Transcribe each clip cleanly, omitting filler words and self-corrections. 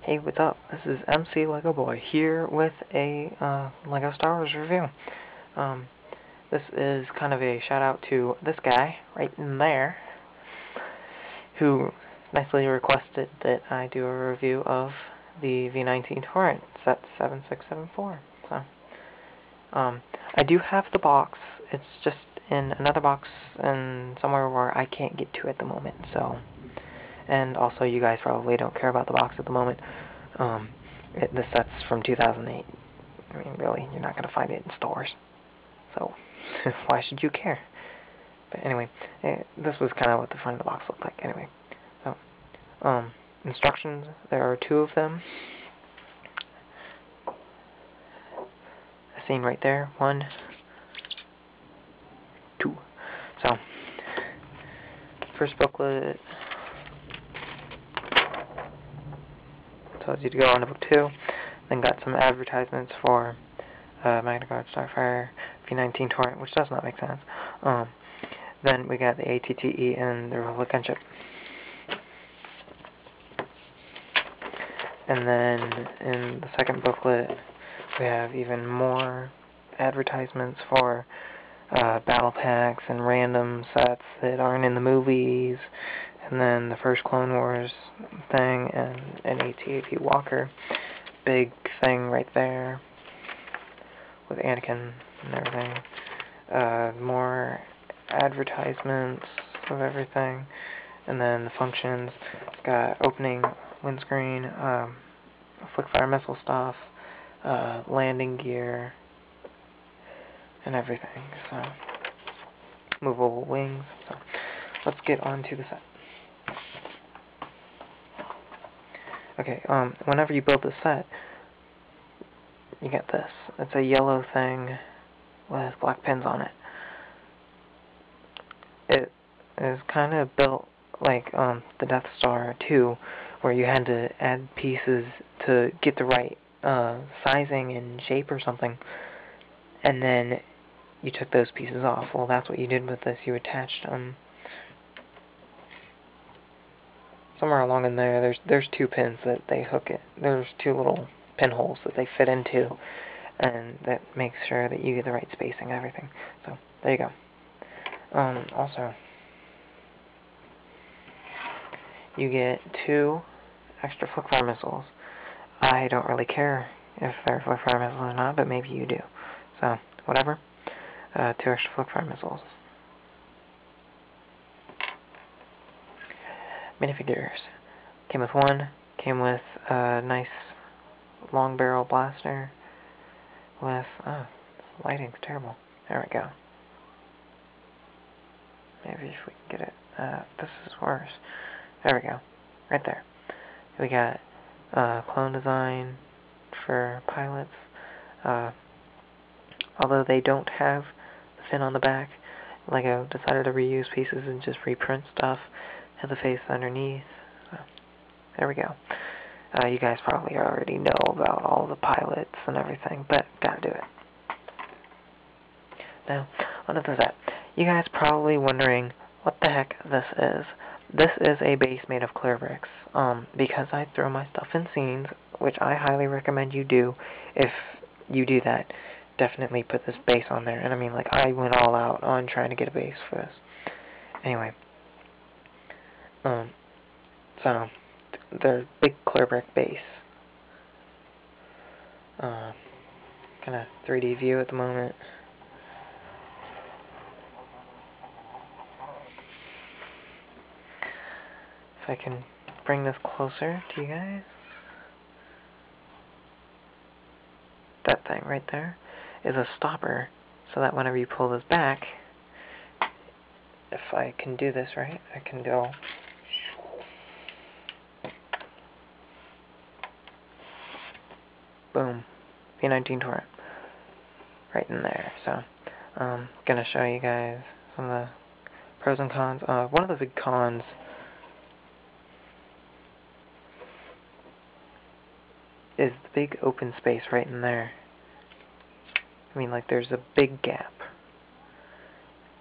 Hey, what's up? This is MCLegoboy here with a Lego Star Wars review. This is kind of a shout out to this guy right in there, who nicely requested that I do a review of the V-19 Torrent set 7674. So, I do have the box. It's just in another box and somewhere where I can't get to at the moment. So. And also, you guys probably don't care about the box at the moment. This set's from 2008. I mean, really, you're not going to find it in stores. So, why should you care? But anyway, this was kind of what the front of the box looked like. Anyway, so, instructions, there are 2 of them. A scene right there. 1, 2. So, first booklet tells you to go on to book 2, then got some advertisements for Magna Guard Starfire, V-19 Torrent, which does not make sense. Then we got the ATTE and the Republic gunship. And then in the second booklet, we have even more advertisements for battle packs and random sets that aren't in the movies. And then the first Clone Wars thing and an AT-AT Walker. Big thing right there with Anakin and everything. More advertisements of everything. And then the functions. It's got opening windscreen, flick-fire missile stuff, landing gear, and everything. So, movable wings. So, let's get on to the set. Okay, whenever you build the set, you get this. It's a yellow thing with black pins on it. It is kind of built like the Death Star 2, where you had to add pieces to get the right sizing and shape or something, and then you took those pieces off. Well, that's what you did with this. You attached somewhere along in there, there's 2 pins that they hook it. There's 2 little pinholes that they fit into, and that makes sure that you get the right spacing and everything. So, there you go. Also, you get 2 extra flick-fire missiles. I don't really care if they're flick-fire missiles or not, but maybe you do. So, whatever. 2 extra flick-fire missiles. Minifigures. Came with 1. Came with a nice long barrel blaster with, lighting's terrible. There we go. Maybe if we can get it, this is worse. There we go. Right there. We got clone design for pilots. Although they don't have the fin on the back, Lego decided to reuse pieces and just reprint stuff. Have the face underneath. So, there we go. You guys probably already know about all the pilots and everything, but gotta do it. Now, onto the set. You guys probably wondering what the heck this is. This is a base made of clear bricks. Because I throw my stuff in scenes, which I highly recommend you do. If you do that, definitely put this base on there. And I mean, like, I went all out on trying to get a base for this. Anyway. So, the big clear brick base. Kind of 3D view at the moment. If I can bring this closer to you guys. That thing right there is a stopper, so that whenever you pull this back, if I can do this right, I can go. Boom. V-19 Torrent. Right in there. So, gonna show you guys some of the pros and cons. One of the big cons is the big open space right in there. I mean, like, there's a big gap.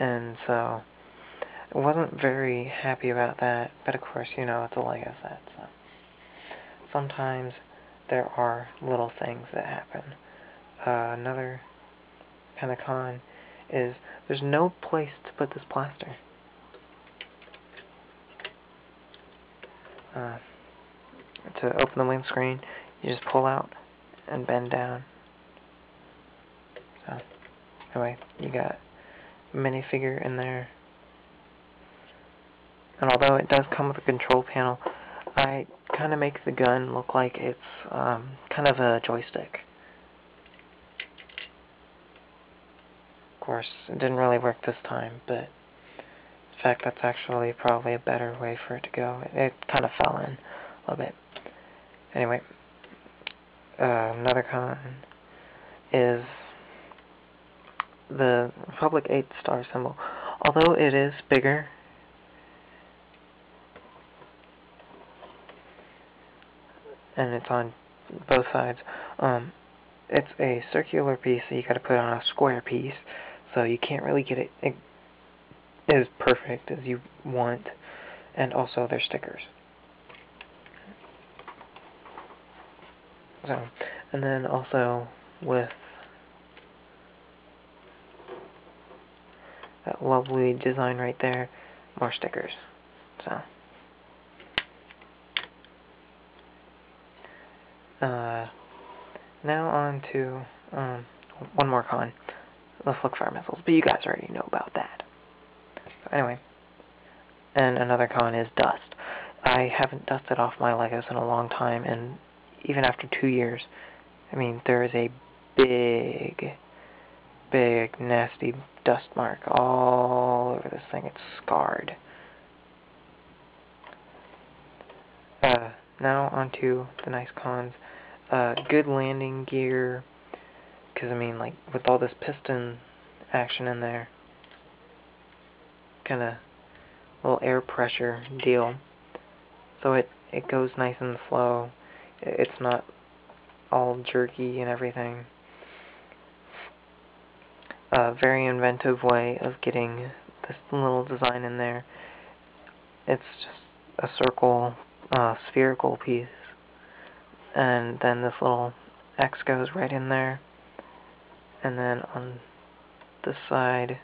And so, I wasn't very happy about that, but of course, you know, it's a Lego set, so. sometimes there are little things that happen. Another kind of con is there's no place to put this plaster. To open the windscreen, you just pull out and bend down. So, anyway, you got a minifigure in there. And although it does come with a control panel, I kind of make the gun look like it's kind of a joystick. Of course, it didn't really work this time, but in fact, that's actually probably a better way for it to go. It kind of fell in a little bit. Anyway, another con is the Republic 8 star symbol. Although it is bigger, and it's on both sides, it's a circular piece that you gotta put on a square piece, so you can't really get it as perfect as you want, and also they're stickers. So, and then also with that lovely design right there, more stickers. So, now on to one more con, the flick fire missiles, but you guys already know about that. So anyway, and another con is dust. I haven't dusted off my Legos in a long time, and even after 2 years, I mean, there is a big, nasty dust mark all over this thing. It's scarred. Now onto the nice cons. Good landing gear, because I mean, like, with all this piston action in there, kind of little air pressure deal, so it goes nice in the flow. It's not all jerky and everything. A very inventive way of getting this little design in there. It's just a circle, spherical piece, and then this little X goes right in there, and then on this side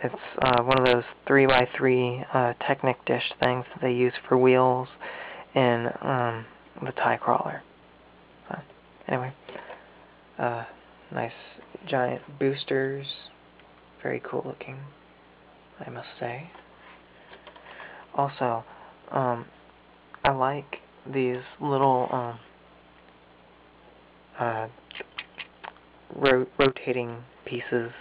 it's one of those 3x3 Technic dish things that they use for wheels in the TIE crawler. So, anyway, nice giant boosters, very cool looking, I must say. Also, I like these little rotating pieces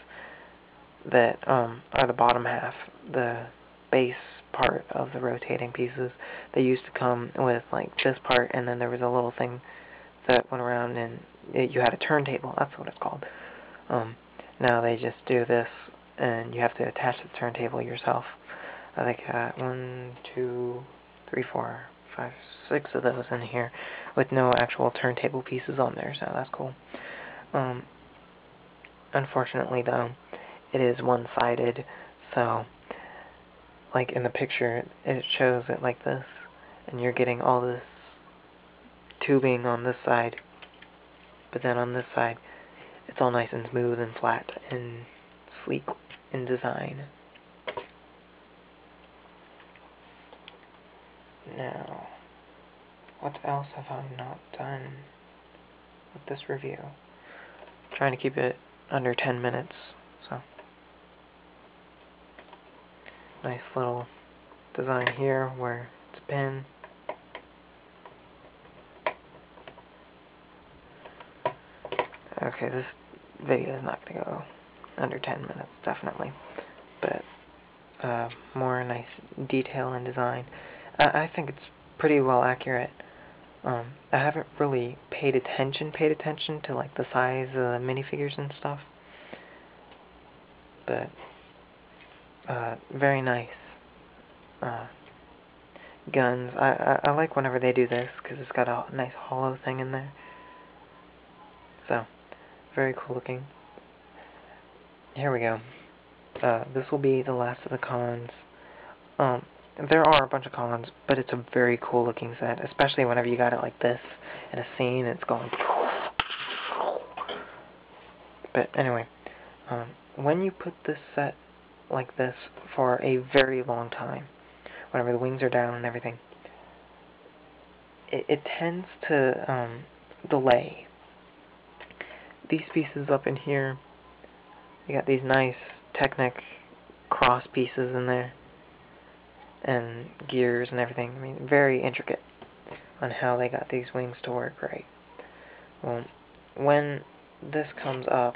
that are the bottom half, the base part of the rotating pieces. They used to come with like this part, and then there was a little thing that went around, and you had a turntable. That's what it's called. Now they just do this, and you have to attach the turntable yourself. I think 1, 2, 3, 4, 5, 6 of those in here, with no actual turntable pieces on there. So that's cool. Unfortunately, though, it is one-sided, so like in the picture it shows it like this, and you're getting all this tubing on this side, but then on this side it's all nice and smooth and flat and sleek in design. Now, what else have I not done with this review? I'm trying to keep it under 10 minutes, so nice little design here where it's a pin. Okay, this video is not going to go under 10 minutes, definitely, but more nice detail and design. I think it's pretty well accurate. I haven't really paid attention to like the size of the minifigures and stuff, but very nice guns. I like whenever they do this because it's got a nice hollow thing in there. So very cool looking. Here we go. This will be the last of the cons. there are a bunch of cons, but it's a very cool looking set, especially whenever you got it like this in a scene and it's going. But anyway, when you put this set like this for a very long time, whenever the wings are down and everything, it tends to delay. These pieces up in here, you got these nice Technic cross pieces in there, and gears and everything. I mean, very intricate on how they got these wings to work right. Well, when this comes up,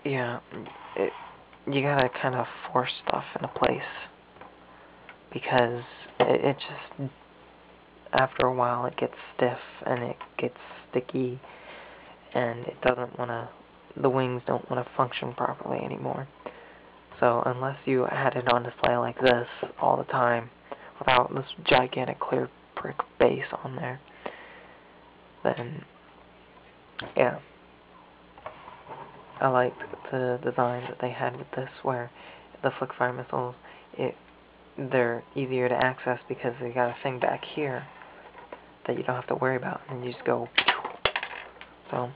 yeah, you gotta kind of force stuff into place, because it just, after a while, it gets stiff and it gets sticky, and it doesn't want to, the wings don't want to function properly anymore. So unless you had it on display like this all the time, without this gigantic clear brick base on there, then, yeah. I liked the design that they had with this, where the flick-fire missiles, they're easier to access because they got a thing back here that you don't have to worry about, and you just go. So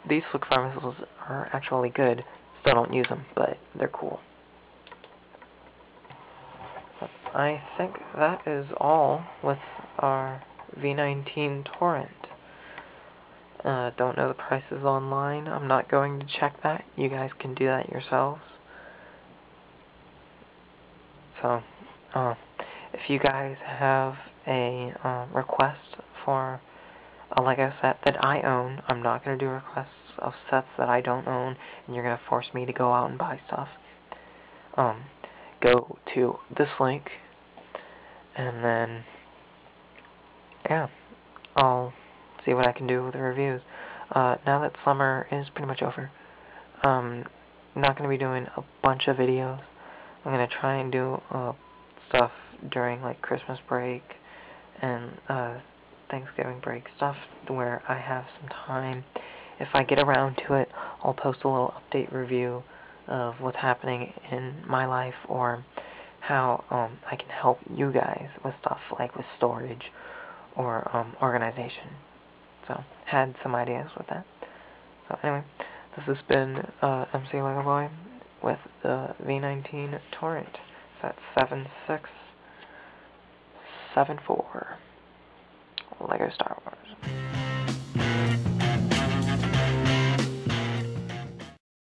these flick-fire missiles are actually good. Still don't use them, but they're cool. But I think that is all with our V-19 Torrent. Don't know the prices online. I'm not going to check that. You guys can do that yourselves. So, if you guys have a request for a Lego set that I own, I'm not going to do requests of sets that I don't own, and you're going to force me to go out and buy stuff. Go to this link, and then, yeah, I'll see what I can do with the reviews. Now that summer is pretty much over, I'm not going to be doing a bunch of videos. I'm going to try and do stuff during like Christmas break and Thanksgiving break, stuff where I have some time. If I get around to it, I'll post a little update review of what's happening in my life, or how I can help you guys with stuff like with storage or organization. So, had some ideas with that. So anyway, this has been MCLegoboy with the V-19 Torrent. So that's 7674 Lego Star Wars.